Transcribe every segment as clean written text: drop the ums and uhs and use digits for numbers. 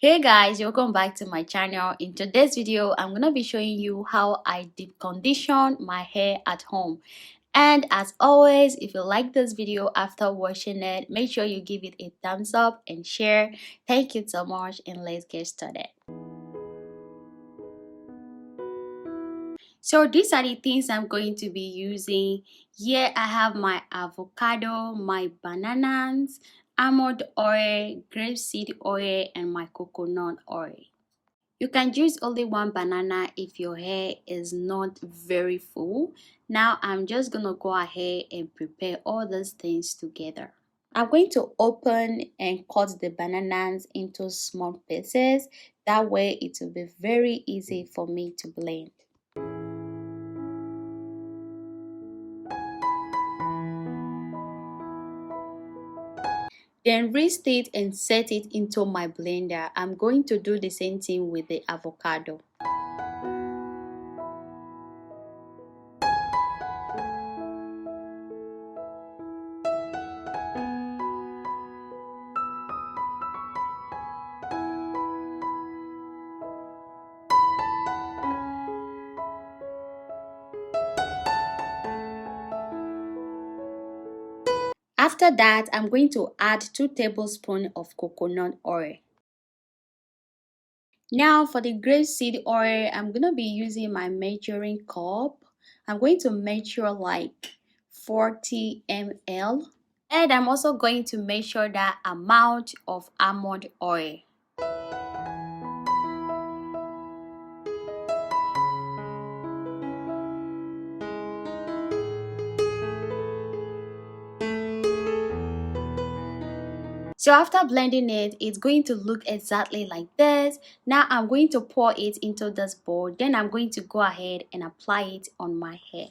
Hey guys, welcome back to my channel. In today's video, I'm gonna be showing you how I deep condition my hair at home. And as always, if you like this video after watching it, make sure you give it a thumbs up and share. Thank you so much, and let's get started. So these are the things I'm going to be using. Here I have my avocado, my bananas, almond oil, grapeseed oil, and my coconut oil. You can use only one banana if your hair is not very full. Now I'm just gonna go ahead and prepare all these things together. I'm going to open and cut the bananas into small pieces. That way it will be very easy for me to blend. Then whisk it and set it into my blender. I'm going to do the same thing with the avocado. After that, I'm going to add 2 tablespoons of coconut oil. Now for the grapeseed oil, I'm going to be using my measuring cup. I'm going to measure like 40 ml. And I'm also going to measure that amount of almond oil. So after blending it, it's going to look exactly like this. Now I'm going to pour it into this bowl. Then I'm going to go ahead and apply it on my hair.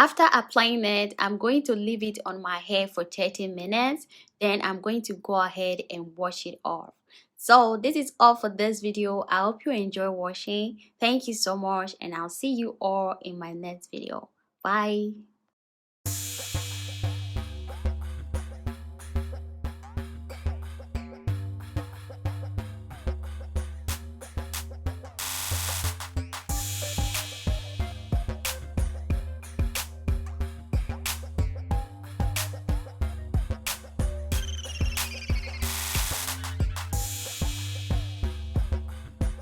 After applying it, I'm going to leave it on my hair for 30 minutes. Then I'm going to go ahead and wash it off. So this is all for this video. I hope you enjoy watching. Thank you so much, and I'll see you all in my next video. Bye.